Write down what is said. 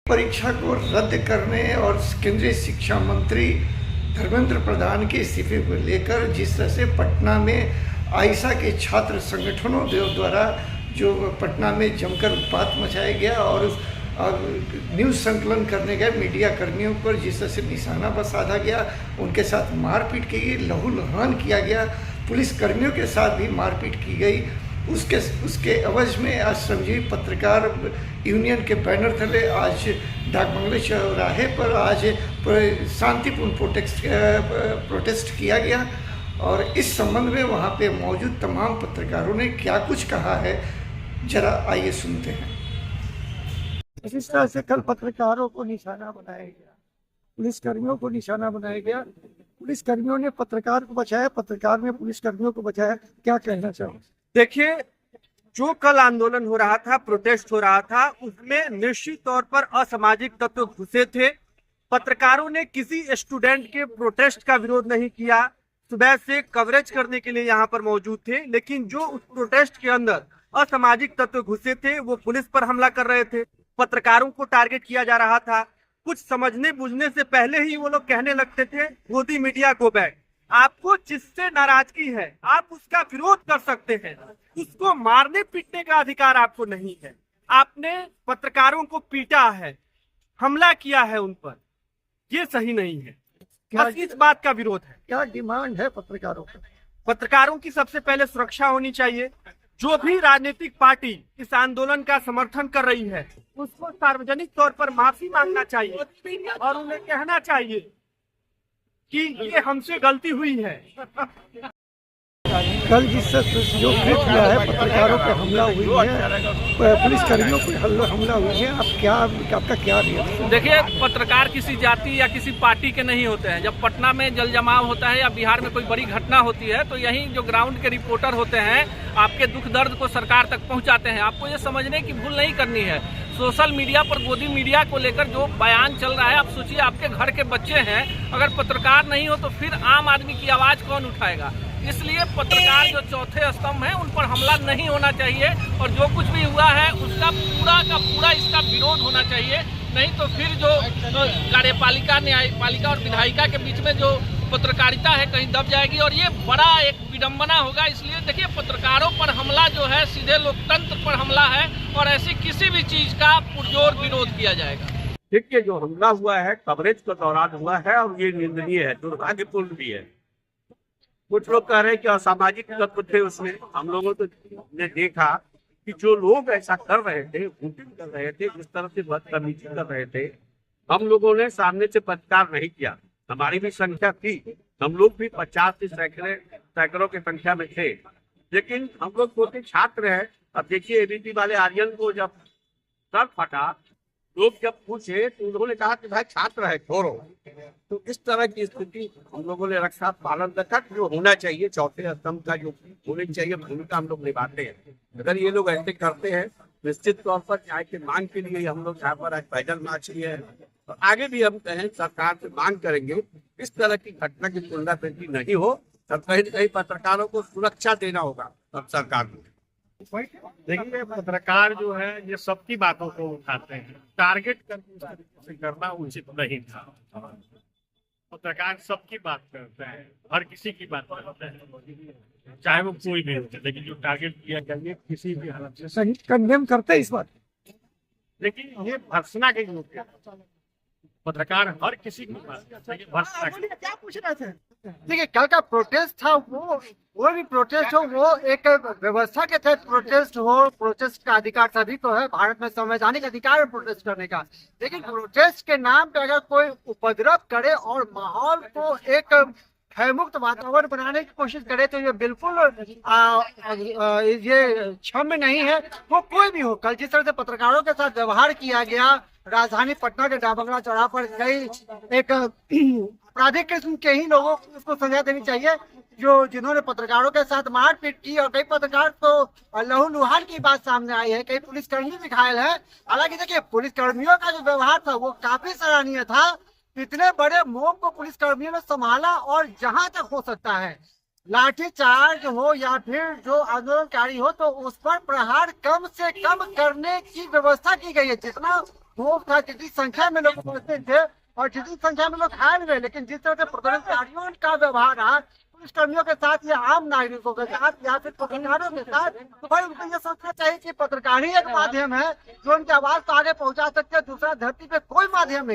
परीक्षा को रद्द करने और केंद्रीय शिक्षा मंत्री धर्मेंद्र प्रधान के इस्तीफे को लेकर जिस तरह से पटना में आइसा के छात्र संगठनों द्वारा जो पटना में जमकर उत्पात मचाया गया और न्यूज़ संकलन करने गए मीडिया कर्मियों पर जिस तरह से निशाना पर साधा गया, उनके साथ मारपीट की गई, लहूलुहान किया गया, पुलिस कर्मियों के साथ भी मारपीट की गई। उसके एवज में आज श्रमजीवी पत्रकार यूनियन के बैनर तले आज डाकबंगले चौराहे पर आज शांतिपूर्ण प्रोटेस्ट किया गया और इस संबंध में वहाँ पे मौजूद तमाम पत्रकारों ने क्या कुछ कहा है, जरा आइए सुनते हैं। इस तरह से कल पत्रकारों को निशाना बनाया गया, पुलिसकर्मियों को निशाना बनाया गया, पुलिसकर्मियों ने पत्रकार को बचाया, पत्रकार ने पुलिसकर्मियों को बचाया। क्या कहना चाहोगे? देखिए, जो कल आंदोलन हो रहा था, प्रोटेस्ट हो रहा था, उसमें निश्चित तौर पर असामाजिक तत्व घुसे थे। पत्रकारों ने किसी स्टूडेंट के प्रोटेस्ट का विरोध नहीं किया, सुबह से कवरेज करने के लिए यहाँ पर मौजूद थे, लेकिन जो उस प्रोटेस्ट के अंदर असामाजिक तत्व घुसे थे वो पुलिस पर हमला कर रहे थे, पत्रकारों को टारगेट किया जा रहा था। कुछ समझने बुझने से पहले ही वो लोग कहने लगते थे मोदी मीडिया गो बैक। आपको जिससे नाराजगी है आप उसका विरोध कर सकते हैं, उसको मारने पीटने का अधिकार आपको नहीं है। आपने पत्रकारों को पीटा है, हमला किया है उन पर, ये सही नहीं है। बस इस बात का विरोध है। क्या डिमांड है पत्रकारों की? पत्रकारों की सबसे पहले सुरक्षा होनी चाहिए। जो भी राजनीतिक पार्टी इस आंदोलन का समर्थन कर रही है उसको सार्वजनिक तौर पर माफी मांगना चाहिए और उन्हें कहना चाहिए कि ये हमसे गलती हुई है। कल जिस जो कृत्य हुआ है, पत्रकारों पे हमला हुई है, पुलिसकर्मियों पे हमला हुई है, आपका क्या रिएक्शन? देखिए, पत्रकार किसी जाति या किसी पार्टी के नहीं होते हैं। जब पटना में जल जमाव होता है या बिहार में कोई बड़ी घटना होती है तो यहीं जो ग्राउंड के रिपोर्टर होते हैं आपके दुख दर्द को सरकार तक पहुंचाते हैं। आपको ये समझने की भूल नहीं करनी है। सोशल मीडिया पर मोदी मीडिया को लेकर जो बयान चल रहा है, आप सोचिए आपके घर के बच्चे हैं, अगर पत्रकार नहीं हो तो फिर आम आदमी की आवाज कौन उठाएगा? इसलिए पत्रकार जो चौथे स्तंभ हैं उन पर हमला नहीं होना चाहिए और जो कुछ भी हुआ है उसका पूरा का पूरा इसका विरोध होना चाहिए। नहीं तो फिर जो कार्यपालिका, न्यायपालिका और विधायिका के बीच में जो पत्रकारिता है कहीं दब जाएगी और ये बड़ा एक विडंबना होगा। इसलिए देखिए, पत्रकारों पर हमला जो है सीधे लोकतंत्र पर हमला है और ऐसी किसी भी चीज का पुरजोर विरोध किया जाएगा। देखिए, जो हमला हुआ है कवरेज के दौरान हुआ है और ये निंदनीय है, दुर्भाग्यपूर्ण भी है। कुछ लोग कह रहे हैं कि असामाजिक तत्व थे उसमें। हम लोगों ने देखा कि जो लोग ऐसा कर रहे थे, वोटिंग कर रहे थे, जिस तरह से बदतमीजी कर रहे थे, हम लोगों ने सामने से प्रतिकार नहीं किया। हमारी भी संख्या थी, हम लोग भी 50 से सैकड़ों की संख्या में थे, लेकिन हम लोग छोटे छात्र हैं। अब देखिए, एबीपी वाले आर्यन को जब सर फटा, लोग जब पूछे तो उन्होंने कहा कि भाई छात्र है, छोड़ो। तो इस तरह की स्थिति हम लोगों ने रक्षा पालन रखा, जो होना चाहिए चौथे स्तंभ का जो होनी चाहिए भूमिका हम लोग निभाते हैं। अगर ये लोग ऐसे करते हैं, निश्चित तौर पर न्याय की मांग के लिए हम लोग यहाँ पर आज पैदल मार्च किए हैं और आगे भी हम कहें सरकार से मांग करेंगे इस तरह की घटना की पुनरावृत्ति नहीं हो। कहीं न कहीं पत्रकारों को सुरक्षा देना होगा अब सरकार को। देखिए, पत्रकार जो है ये सबकी बातों को उठाते हैं, टारगेट करके करना उचित नहीं था। पत्रकार सबकी बात करते हैं, हर किसी की बात करते हैं, चाहे वो कोई भी हो, लेकिन जो टारगेट किया जाए किसी भी हालत से सही कंडेम करते हैं इस बात। लेकिन ये भर्त्सना के योग्य है। पत्रकार हर किसी की बात करते हैं, भर्त्सना। क्या पूछ रहे थे? देखिए, कल का प्रोटेस्ट था, वो भी प्रोटेस्ट हो, वो एक व्यवस्था के तहत प्रोटेस्ट हो। प्रोटेस्ट का अधिकार सभी को है, भारत में संवैधानिक अधिकार है प्रोटेस्ट करने का। लेकिन प्रोटेस्ट के नाम पे अगर कोई उपद्रव करे और माहौल को एक भयमुक्त वातावरण बनाने की कोशिश करे तो ये बिल्कुल ये क्षम्य नहीं है। वो कोई भी हो, कल जिस तरह से पत्रकारों के साथ व्यवहार किया गया, राजधानी पटना के डाकबंगला चौराहा पर कई एक आपराधिक किस्म के ही लोगों को उसको सजा देनी चाहिए जिन्होंने पत्रकारों के साथ मारपीट की और कई पत्रकार तो लहूलुहान की बात सामने आई है, कई पुलिसकर्मी भी घायल है। हालांकि देखिए, पुलिसकर्मियों का जो व्यवहार था वो काफी सराहनीय था। इतने बड़े मॉब को पुलिसकर्मियों ने संभाला और जहां तक हो सकता है लाठीचार्ज हो या फिर जो आंदोलनकारी हो तो उस पर प्रहार कम से कम करने की व्यवस्था की गई है। जितना खूब था, जितनी संख्या में लोग उपस्थित थे और जितनी संख्या में लोग घायल हुए, लेकिन जिस तरह से प्रदर्शनकारियों का व्यवहार रहा पुलिसकर्मियों के साथ या आम नागरिकों के साथ या फिर पत्रकारों के साथ, तो भाई उनको ये सोचना चाहिए कि पत्रकार ही एक माध्यम है जो उनकी आवाज को आगे पहुंचा सकते हैं, दूसरा धरती पे कोई माध्यम नहीं।